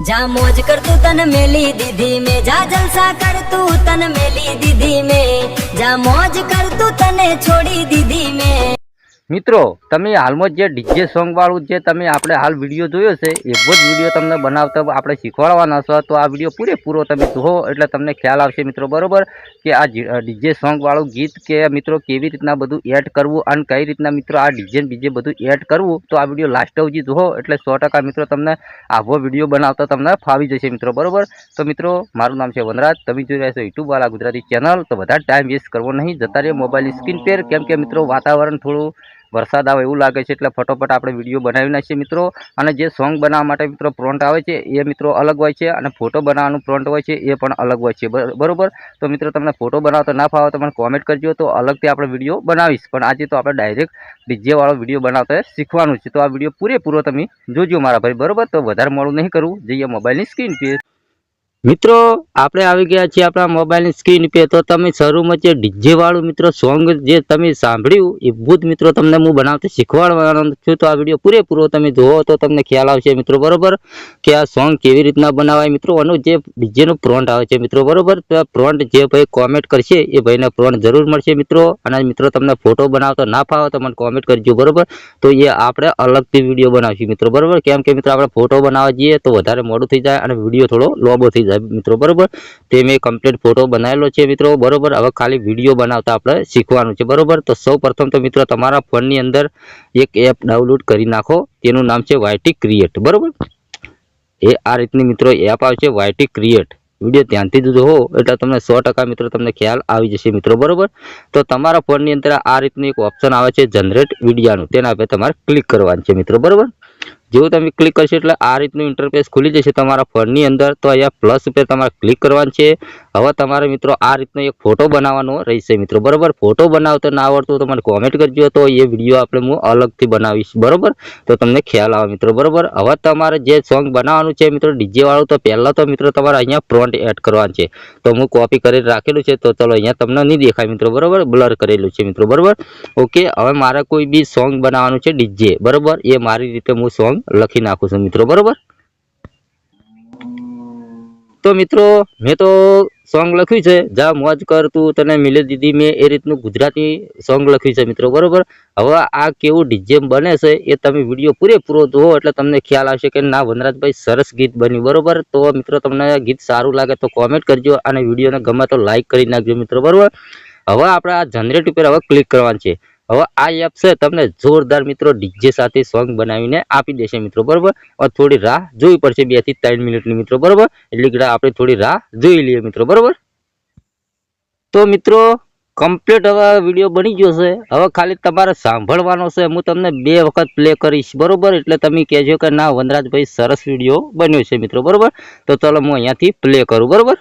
जा मौज कर तू तन मेली दीदी में, जा जलसा कर तू तन मेली दीदी में, जा मौज कर तू तने छोड़ी दीदी में। મિત્રો તમે હાલમાં જે ડીજે સોંગ વાળું જે તમે આપણે હાલ વિડીયો જોયો છે એવો જ વિડીયો તમને બનાવતા આપણે શીખવાડવાના છો, તો આ વિડીયો પૂરેપૂરો તમે જુઓ એટલે તમને ખ્યાલ આવશે મિત્રો, બરોબર કે આ ડીજે સોંગ વાળું ગીત કે મિત્રો કેવી રીતના બધું એડ કરવું અને કઈ રીતના મિત્રો આ ડીજે બીજે બધું એડ કરવું, તો આ વિડીયો લાસ્ટ સુધી જુઓ એટલે 100% મિત્રો તમને આવો વિડીયો બનાવતા તમને ફાવી જશે મિત્રો, બરોબર। તો મિત્રો મારું નામ છે વનરાજ, તમે જોઈ રહ્યા છો યુટ્યુબ વાળા ગુજરાતી ચેનલ। તો વધારે ટાઈમ વેસ્ટ કરવો નહીં, જતા રહીએ મોબાઈલ સ્ક્રીન પર, કેમ કે મિત્રો વાતાવરણ થોડું વરસાદ આવે એવું લાગે છે એટલે ફટોફટ આપણે વિડીયો બનાવી નાખીએ મિત્રો। અને જે સોંગ બનાવવા માટે મિત્રો પ્રોન્ટ આવે છે એ મિત્રો અલગ હોય છે અને ફોટો બનાવવાનું પ્રોન્ટ હોય છે એ પણ અલગ હોય છે, બરોબર। તો મિત્રો તમને ફોટો બનાવતો ના ફાવે તો મને કોમેન્ટ કરજો, તો અલગથી આપણે વિડીયો બનાવીશ, પણ આજે તો આપણે ડાયરેક્ટ ડીજે વાળો વિડીયો બનાવતા શીખવાનું છે, તો આ વિડીયો પૂરેપૂરો તમે જોજો મારા ભાઈ, બરોબર। તો વધારે મોડું નહીં કરવું, જઈએ મોબાઈલની સ્ક્રીન પર। મિત્રો આપણે આવી ગયા છીએ આપણા મોબાઈલની સ્ક્રીન पे, તો તમે શરૂમાં જે ડીજે વાળું મિત્રો સોંગ જે તમે સાંભળ્યું એ ભૂત મિત્રો તમને હું બનાવતા શીખવાડવાનો છું, તો આ વિડીયો પૂરેપૂરો તમે જુઓ તો તમને ખ્યાલ આવશે મિત્રો, બરોબર કે આ સોંગ કેવી રીતના બનાવાય મિત્રો। આનું જે ડીજેનું પ્રોન્ટ આવે છે મિત્રો, બરોબર, તો આ પ્રોન્ટ જે ભાઈ કોમેન્ટ કરશે એ ભાઈને પ્રોન્ટ જરૂર મળશે મિત્રો। અને મિત્રો તમને ફોટો બનાવતો ના ફાવે તો મને કોમેન્ટ કરજો, બરોબર, તો એ આપણે અલગથી વિડીયો બનાવીશું મિત્રો, બરોબર, કેમ કે મિત્રો આપણે ફોટો બનાવવા જઈએ તો વધારે મોડું થઈ જાય અને વિડીયો થોડો લોબો થઈ જાય મિત્રો, બરોબર। તે મેં કમ્પ્લીટ ફોટો બનાવેલો છે મિત્રો, બરોબર। હવે ખાલી વિડીયો બનાવતા આપણે શીખવાનું છે, બરોબર। તો સૌ પ્રથમ તો મિત્રો તમારા ફોનની અંદર એક એપ ડાઉનલોડ કરી નાખો, તેનું નામ છે YT ક્રિએટ, બરોબર। એ આ રીતની મિત્રો એપ આવશે YT ક્રિએટ, વિડીયો ધ્યાનથી જુઓ એટલે તમને 100% મિત્રો તમને ખ્યાલ આવી જશે મિત્રો, બરોબર। તો તમારા ફોનની અંદર આ રીતનું એક ઓપ્શન આવે છે જનરેટ વિડીયાનું, તેના પર તમારે ક્લિક કરવાનું છે મિત્રો, બરોબર। જેવું તમે ક્લિક કરશો એટલે આ રીતનું ઇન્ટરફેસ ખુલી જશે તમારા ફોનની અંદર, તો અહીંયા પ્લસ ઉપર તમારે ક્લિક કરવાનું છે। હવે તમારે મિત્રો આ રીતનો એક ફોટો બનાવવાનો રહેશે મિત્રો, બરોબર। ફોટો બનાવતો ના આવડતું તો મને કોમેન્ટ કરજો, તો એ વિડીયો આપણે હું અલગથી બનાવીશ, બરોબર, તો તમને ખ્યાલ આવે મિત્રો, બરોબર। હવે તમારે જે સોંગ બનાવવાનું છે મિત્રો ડીજે વાળું, તો પહેલાં તો મિત્રો તમારે અહીંયા પ્રોન્ટ એડ કરવાનું છે, તો હું કોપી કરીને રાખેલું છે, તો ચલો અહીંયા તમને નહીં દેખાય મિત્રો, બરોબર, બ્લર કરેલું છે મિત્રો, બરોબર, ઓકે। હવે મારે કોઈ બી સોંગ બનાવવાનું છે ડીજે, બરોબર, એ મારી રીતે હું સોંગ લખી નાખું છું મિત્રો, બરોબર। તો મિત્રો મેં તો સોંગ લખ્યું છે જા મોજ કર તું તને મિલે દીદી મેં, એ રીતનું ગુજરાતી સોંગ લખ્યું છે મિત્રો, બરોબર। હવે આ કેવું ડીજે બને છે એ તમે વિડીયો પૂરેપૂરો જુઓ એટલે તમને ખ્યાલ આવશે કે ના વનરાજભાઈ સરસ ગીત બન્યું, બરોબર। તો મિત્રો તમને ગીત સારું લાગે તો કોમેન્ટ કરજો અને વિડીયોને ગમે તો લાઈક કરી નાખજો મિત્રો, બરોબર। હવે આપણે આ જનરેટ ઉપર હવે ક્લિક કરવાનું છે। હવે આ એપ છે તમને જોરદાર મિત્રો ડીજે સાથે સોંગ બનાવીને આપી દેશે મિત્રો, બરોબર। હવે થોડી રાહ જોવી પડશે 2 થી 3 મિનિટની મિત્રો, બરોબર, એટલે આપણે થોડી રાહ જોઈ લઈએ મિત્રો, બરોબર। તો મિત્રો કમ્પ્લીટ હવે વિડીયો બની ગયો છે, હવે ખાલી તમારે સાંભળવાનો છે, હું તમને 2 વખત પ્લે કરીશ, બરોબર, એટલે તમે કહેજો કે ના વનરાજભાઈ સરસ વિડીયો બન્યો છે મિત્રો, બરોબર। તો ચાલો હું અહીંયાથી પ્લે કરું, બરોબર।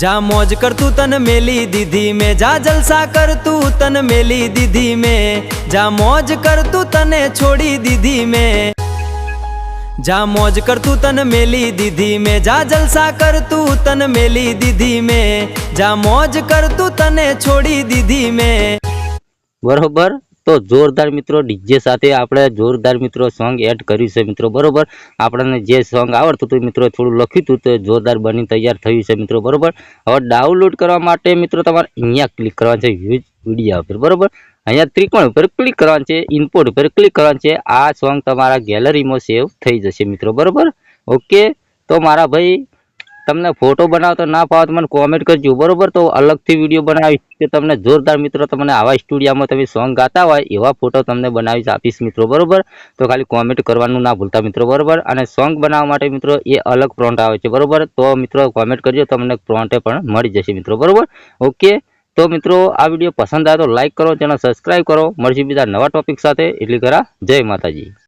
जा मौज कर तू तन मेली दीदी में, जा जलसा कर तू तन मेली दीदी में, जा मौज कर तू तने छोड़ी दीदी में, जा मौज कर तू तन मेली दीदी में, जा जलसा कर तू तन मेली दीदी में, जा मौज कर तू तने छोड़ी दीदी में, बरोबर। तो जोरदार मित्रों डीजे साथे આપણે જોરદાર મિત્રો સોંગ એડ કર્યું છે મિત્રો, બરોબર। આપણને જે સોંગ આવડતું હતું મિત્રો થોડું લખ્યું હતું તો જોરદાર બની તૈયાર થયું છે મિત્રો, બરોબર। હવે ડાઉનલોડ કરવા માટે મિત્રો તમારે અહીંયા ક્લિક કરવાનું છે યુઝ વિડિયો ઉપર, બરોબર। અહીંયા ત્રિકોણ ઉપર ક્લિક કરવાનું છે, ઇમ્પોર્ટ ઉપર ક્લિક કરવાનું છે, આ સોંગ તમારા ગેલેરીમાં સેવ થઈ જશે મિત્રો, બરોબર, ઓકે। તો મારા ભાઈ તમને ફોટો બનાવતો ના ફાવે તો મને કોમેન્ટ કરજો, બરોબર, તો અલગથી વિડીયો બનાવીશ કે તમને જોરદાર મિત્રો તમને આવા સ્ટુડિયોમાં તમે સોંગ ગાતા હોય એવા ફોટો તમને બનાવીશ આપીશ મિત્રો, બરોબર। તો ખાલી કોમેન્ટ કરવાનું ના ભૂલતા મિત્રો, બરોબર। અને સોંગ બનાવવા માટે મિત્રો એ અલગ પ્રોન્ટ આવે છે, બરોબર, તો મિત્રો કોમેન્ટ કરજો, તમને પ્રોન્ટે પણ મળી જશે મિત્રો, બરોબર, ઓકે। તો મિત્રો આ વિડીયો પસંદ આવે તો લાઈક કરો, ચેનલ સબસ્ક્રાઈબ કરો, મળશે બીજા નવા ટોપિક સાથે, એટલી કરા જય માતાજી।